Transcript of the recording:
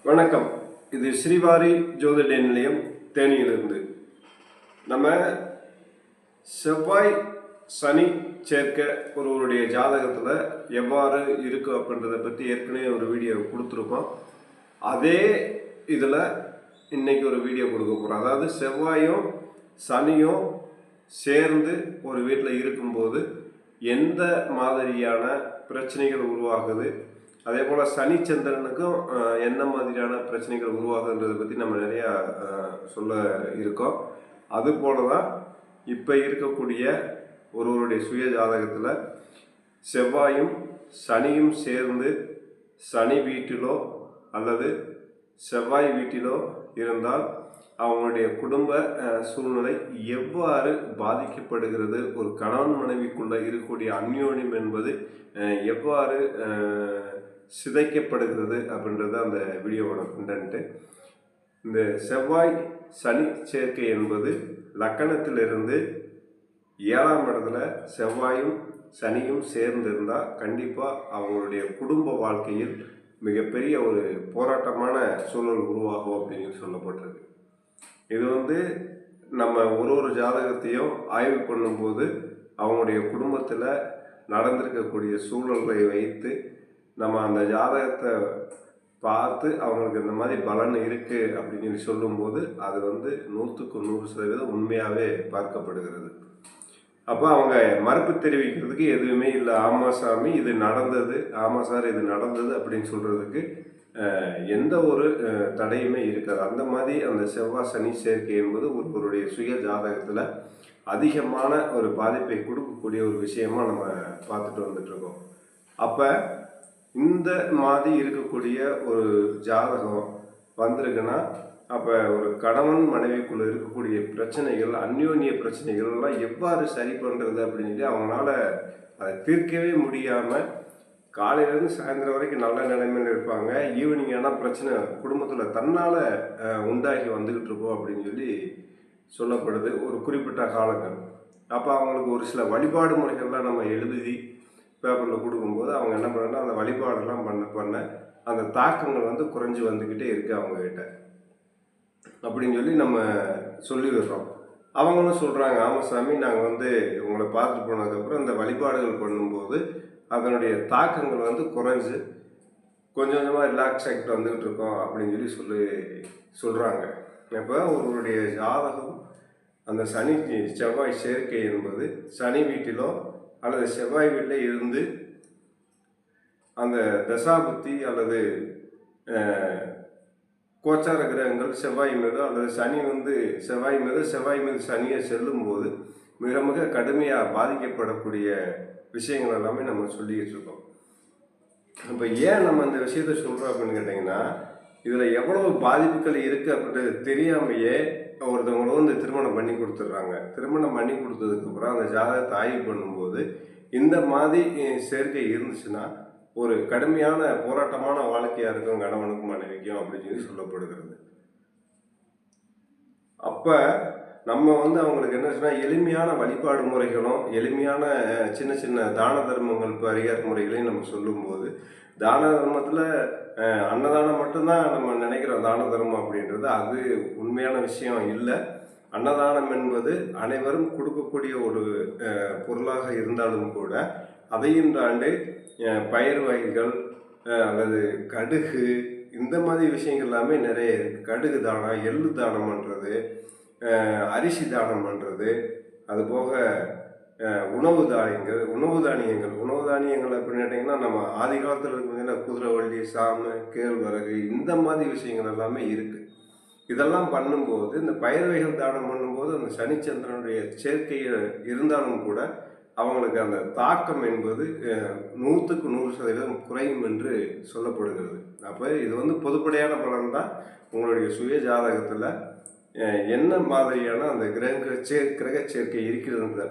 வணக்கம். இது ஸ்ரீவாரி ஜோதிட நிலையம் தேனியிலிருந்து. நம்ம செவ்வாய் சனி சேர்க்க ஒருவருடைய ஜாதகத்தில் எவ்வாறு இருக்கு அப்படின்றத பற்றி ஏற்கனவே ஒரு வீடியோ கொடுத்துருக்கோம். அதே இதில் இன்னைக்கு ஒரு வீடியோ கொடுக்க போகிறோம். அதாவது செவ்வாயும் சனியும் சேர்ந்து ஒரு வீட்டில் இருக்கும்போது எந்த மாதிரியான பிரச்சனைகள் உருவாகுது, அதே போல் சனிச்சந்திரனுக்கும் என்ன மாதிரியான பிரச்சனைகள் உருவாகுன்றதை பற்றி நம்ம நிறையா சொல்ல இருக்கோம். அது போல தான் இப்போ இருக்கக்கூடிய ஒருவருடைய சுய ஜாதகத்தில் செவ்வாயும் சனியும் சேர்ந்து சனி வீட்டிலோ அல்லது செவ்வாய் வீட்டிலோ இருந்தால் அவங்களுடைய குடும்ப சூழ்நிலை எவ்வாறு பாதிக்கப்படுகிறது, ஒரு கணவன் மனைவிக்குள்ளே இருக்கக்கூடிய அந்யோன்யம் என்பது எவ்வாறு சிதைக்கப்படுகிறது அப்படின்றது அந்த வீடியோவோட கண்டென்ட்டு. இந்த செவ்வாய் சனி சேர்க்கை என்பது லக்கணத்திலிருந்து 7ஆம் இடத்துல செவ்வாயும் சனியும் சேர்ந்து இருந்தால் கண்டிப்பாக அவங்களுடைய குடும்ப வாழ்க்கையில் மிகப்பெரிய ஒரு போராட்டமான சூழல் உருவாகும் அப்படின்னு சொல்லப்பட்டிருக்கு. இது நம்ம ஒரு ஜாதகத்தையும் ஆய்வு பண்ணும்போது அவங்களுடைய குடும்பத்தில் நடந்திருக்கக்கூடிய சூழல்களை வைத்து நம்ம அந்த ஜாதகத்தை பார்த்து அவங்களுக்கு இந்த மாதிரி பலன் இருக்குது அப்படின்னு சொல்லி சொல்லும்போது அது 100க்கு 100% உண்மையாகவே பார்க்கப்படுகிறது. அப்போ அவங்க மறுப்பு தெரிவிக்கிறதுக்கு எதுவுமே இல்லை. ஆமா சாமி இது நடந்தது, ஆமா சார் இது நடந்தது அப்படின்னு சொல்கிறதுக்கு எந்த ஒரு தடையுமே இருக்காது. அந்த மாதிரி அந்த செவ்வாய் சனி சேர்க்கை என்பது ஒருவருடைய சுய ஜாதகத்தில் அதிகமான ஒரு பாதிப்பை கொடுக்கக்கூடிய ஒரு விஷயமா நம்ம பார்த்துட்டு வந்துட்டுருக்கோம். அப்போ இந்த மாதிரி இருக்கக்கூடிய ஒரு ஜாதகம் வந்திருக்குன்னா அப்போ ஒரு கணவன் மனைவிக்குள்ளே இருக்கக்கூடிய பிரச்சனைகள், அந்யோன்ய பிரச்சனைகள்லாம் எவ்வாறு சரி பண்ணுறது அப்படின்னு சொல்லி அவங்களால அதை தீர்க்கவே முடியாமல் காலையிலேருந்து சாயந்தரம் வரைக்கும் நல்ல நிலைமையில் இருப்பாங்க. ஈவினிங் ஆனால் பிரச்சனை குடும்பத்தில் தன்னால் உண்டாகி வந்துக்கிட்டு இருக்கோம் அப்படின்னு சொல்லி சொல்லப்படுது ஒரு குறிப்பிட்ட காலங்கள். அப்போ அவங்களுக்கு ஒரு சில வழிபாடு முறைகள்லாம் நம்ம எழுதி பேப்பரில் கொடுக்கும்போது அவங்க என்ன பண்ணுறாங்கன்னா அந்த வழிபாடெல்லாம் பண்ண அந்த தாக்கங்கள் குறைஞ்சி வந்துக்கிட்டே இருக்குது அவங்கக்கிட்ட அப்படின்னு சொல்லி நம்ம சொல்லி விடுறோம். அவங்களும் சொல்கிறாங்க, ஆமாம் சாமி நாங்கள் உங்களை பார்த்துட்டு போனதுக்கப்புறம் இந்த வழிபாடுகள் பண்ணும்போது அதனுடைய தாக்கங்கள் குறைஞ்சி கொஞ்சம் கொஞ்சமாக ரிலாக்ஸ் ஆகிட்டு வந்துக்கிட்டு இருக்கோம் அப்படின்னு சொல்லி சொல்கிறாங்க. இப்போ ஒருவருடைய ஜாதகம் அந்த சனி செவ்வாய் சேர்க்கை என்பது சனி வீட்டிலோ அல்லது செவ்வாய் வீட்டில் இருந்து அந்த தசாபுத்தி அல்லது கோச்சார கிரகங்கள் செவ்வாய் மீதோ அல்லது சனி செவ்வாய் மீது சனியை செல்லும்போது மிக மிக கடுமையாக பாதிக்கப்படக்கூடிய விஷயங்கள் எல்லாமே நம்ம சொல்லிக்கிட்டு இருக்கோம். இப்போ ஏன் நம்ம இந்த விஷயத்த சொல்கிறோம் அப்படின்னு கேட்டிங்கன்னா, இதில் எவ்வளவு பாதிப்புகள் இருக்குது அப்படின்றது தெரியாமையே ஒருத்தவங்கள திருமணம் பண்ணி கொடுத்துட்றாங்க. திருமணம் பண்ணி கொடுத்ததுக்கப்புறம் அந்த ஜாதகத்தை ஆய்வு பண்ணும்போது இந்த மாதிரி சேர்க்கை இருந்துச்சுன்னா ஒரு கடுமையான போராட்டமான வாழ்க்கையாக இருக்கும் கணவனுக்கும் மனைவிக்கும் அப்படின்னு சொல்லப்படுகிறது. அப்போ நம்ம அவங்களுக்கு என்ன சொன்னால் எளிமையான வழிபாடு முறைகளும் எளிமையான சின்ன சின்ன தான தர்மங்கள் பரிகார முறைகளையும் நம்ம சொல்லும்போது தான தர்மத்தில் அன்னதானம் மட்டும்தான் நம்ம நினைக்கிறோம் தான தர்மம் அப்படின்றது. அது உண்மையான விஷயம் இல்லை. அன்னதானம் என்பது அனைவரும் கொடுக்கக்கூடிய ஒரு பொருளாக இருந்தாலும் கூட அதையும் தாண்டி பயிர் வகைகள் அல்லது கடுகு இந்த மாதிரி விஷயங்கள் எல்லாமே நிறைய இருக்குது. கடுகு தானம், எள்ளு தானம் பண்ணுறது, அரிசி தானம் பண்ணுறது, அதுபோக உணவு தானியங்கள் அப்படின்னு கேட்டிங்கன்னா நம்ம ஆதி காலத்தில் இருக்கும்போது குதிரைவள்ளி, சாமை, கேழ்வரகு இந்த மாதிரி விஷயங்கள் எல்லாமே இருக்குது. இதெல்லாம் பண்ணும்போது இந்த பயிர் வகைகள் தானம் பண்ணும்போது அந்த சனிச்சந்திரனுடைய சேர்க்கை இருந்தாலும் கூட அவங்களுக்கு அந்த தாக்கம் என்பது 100க்கு 100% குறையும் என்று சொல்லப்படுகிறது. அப்போ இது பொதுப்படையான பலன் தான். உங்களுடைய சுய ஜாதகத்தில் என்ன மாதிரியான அந்த கிரக சேர்க்கை இருக்கிறதுன்றதை